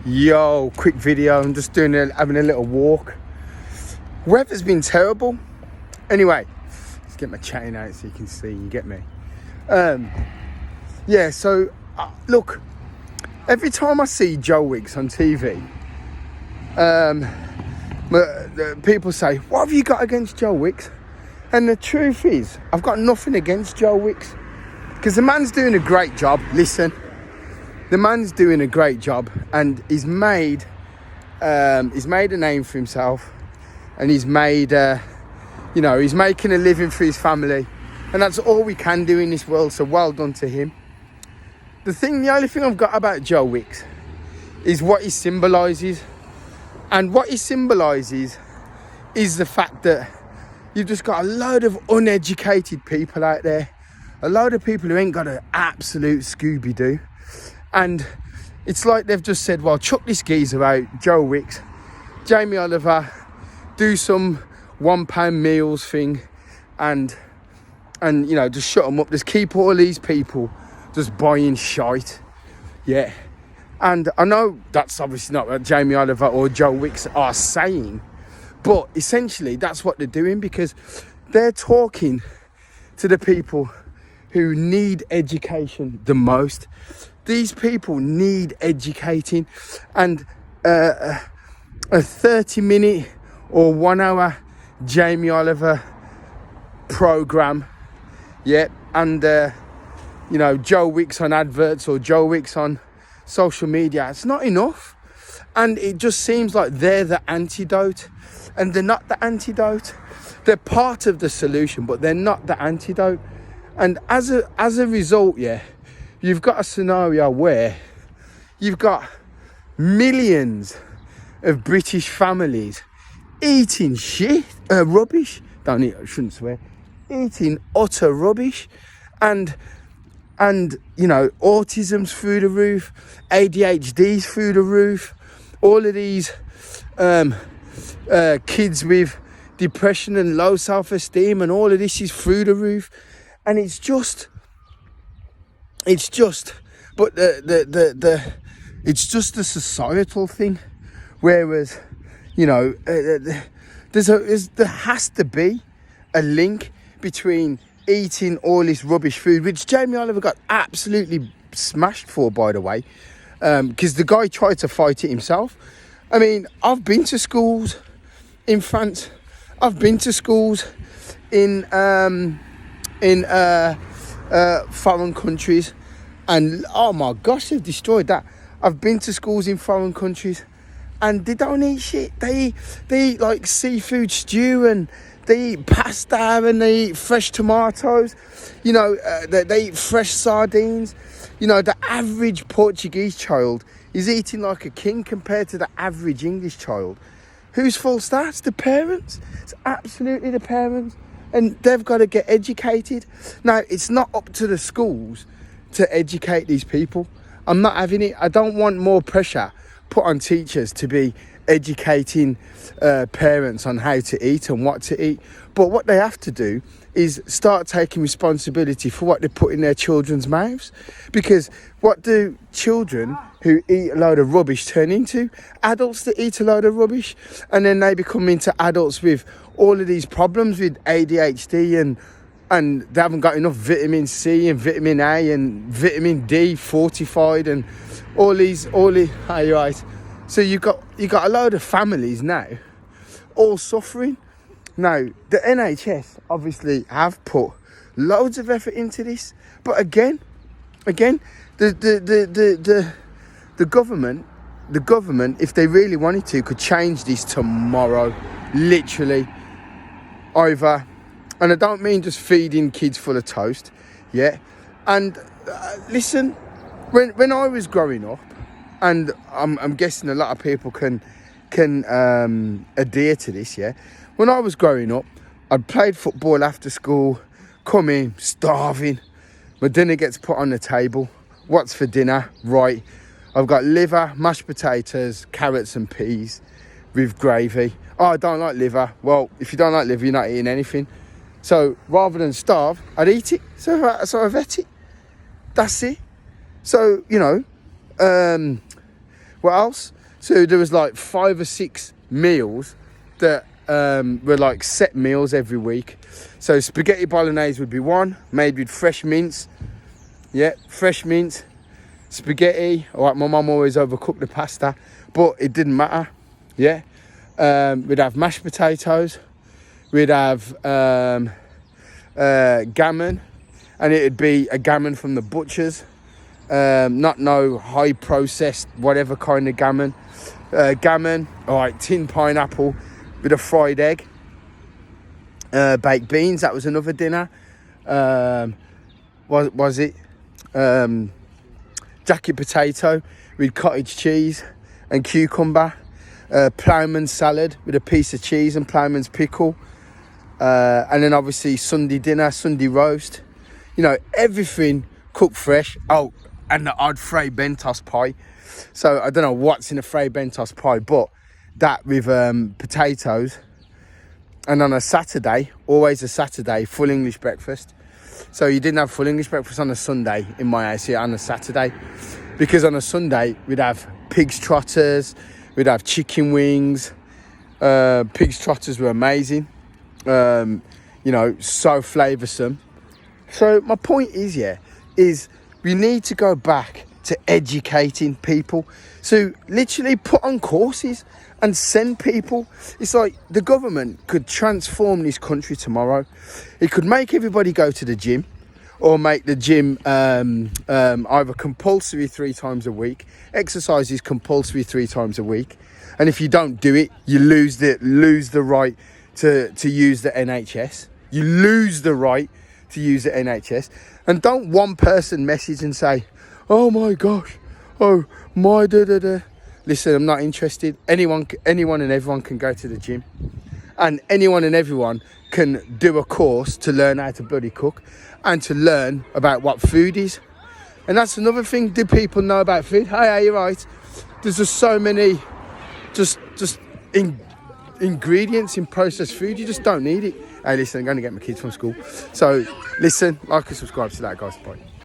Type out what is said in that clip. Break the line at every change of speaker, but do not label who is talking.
Yo, quick video. I'm just having a little walk. Weather's been terrible. Anyway, let's get my chain out so you can see. You get me? Yeah. So look, every time I see Joe Wicks on TV, people say, "What have you got against Joe Wicks?" And the truth is, I've got nothing against Joe Wicks because the man's doing a great job. Listen. The man's doing a great job, and he's made a name for himself, and he's made, he's making a living for his family, and that's all we can do in this world. So well done to him. The only thing I've got about Joe Wicks is what he symbolises, and what he symbolises is the fact that you've just got a load of uneducated people out there, a load of people who ain't got an absolute Scooby-Doo. And it's like they've just said, well, chuck this geezer out, Joe Wicks, Jamie Oliver, do some £1 meals thing, and just shut them up. Just keep all these people just buying shite. Yeah. And I know that's obviously not what Jamie Oliver or Joe Wicks are saying, but essentially that's what they're doing, because they're talking to the people who need education the most. These people need educating, and a 30-minute or 1 hour Jamie Oliver program, and Joe Wicks on adverts or Joe Wicks on social media, it's not enough. And it just seems like they're the antidote, and they're not the antidote. They're part of the solution, but they're not the antidote. And as a result, you've got a scenario where you've got millions of British families eating rubbish. I shouldn't swear. Eating utter rubbish, and autism's through the roof, ADHD's through the roof. All of these kids with depression and low self-esteem, and all of this is through the roof, and it's just it's just a societal thing. Whereas, there has to be a link between eating all this rubbish food, which Jamie Oliver got absolutely smashed for, by the way, because the guy tried to fight it himself. I mean, I've been to schools in France. I've been to schools in foreign countries, and oh my gosh, they've destroyed that. I've been to schools in foreign countries, and they don't eat shit. They eat like seafood stew, and they eat pasta, and they eat fresh tomatoes. They eat fresh sardines. The average Portuguese child is eating like a king compared to the average English child. Whose fault's that? It's the parents. It's absolutely the parents. And they've got to get educated. Now, it's not up to the schools to educate these people. I'm not having it. I don't want more pressure put on teachers to be educating parents on how to eat and what to eat. But what they have to do is start taking responsibility for what they put in their children's mouths. Because what do children who eat a load of rubbish turn into? Adults that eat a load of rubbish, and then they become into adults with all of these problems with ADHD, and they haven't got enough vitamin C and vitamin A and vitamin D fortified, and all these. Are you right? So you got a load of families now all suffering. Now, the NHS obviously have put loads of effort into this, but again, the government, if they really wanted to, could change this tomorrow, literally. Either, and I don't mean just feeding kids full of toast, and listen, when I was growing up, and I'm guessing a lot of people can adhere to this, when I was growing up, I'd played football after school, come in starving, my dinner gets put on the table. What's for dinner? Right, I've got liver, mashed potatoes, carrots and peas with gravy. Oh, I don't like liver. Well, if you don't like liver, you're not eating anything. So rather than starve, I'd eat it. So I've ate it. That's it. So, What else? So there was like 5 or 6 meals that were like set meals every week. So spaghetti bolognese would be one, made with fresh mince. Yeah, fresh mince, spaghetti. All right, my mum always overcooked the pasta, but it didn't matter. Yeah, we'd have mashed potatoes. We'd have gammon, and it'd be a gammon from the butchers. Not no high processed whatever kind of gammon. Gammon, all right, tinned pineapple with a fried egg. Baked beans, that was another dinner. Was it? Jacket potato with cottage cheese and cucumber. Ploughman's salad with a piece of cheese and ploughman's pickle. And then obviously Sunday dinner, Sunday roast. You know, everything cooked fresh. Oh, and the odd Fray Bentos pie. So I don't know what's in a Fray Bentos pie, but that with potatoes. And on a Saturday, always a Saturday, full English breakfast. So you didn't have full English breakfast on a Sunday in my house here on a Saturday. Because on a Sunday, we'd have pig's trotters, we'd have chicken wings. Pig's trotters were amazing. You know, so flavoursome. So my point is, is we need to go back to educating people. So literally put on courses and send people. It's like the government could transform this country tomorrow. It could make everybody go to the gym, or make the gym either compulsory 3 times a week. Exercise is compulsory 3 times a week. And if you don't do it, you lose the right to use the NHS. You lose the right to use the NHS. And don't one person message and say, oh my gosh, oh my da-da-da. Listen, I'm not interested. Anyone and everyone can go to the gym. And anyone and everyone can do a course to learn how to bloody cook and to learn about what food is. And that's another thing. Do people know about food? Hey, you're right. There's just so many ingredients in processed food. You just don't need it. Hey, listen, I'm going to get my kids from school. So, listen, like and subscribe to that, guys. Bye.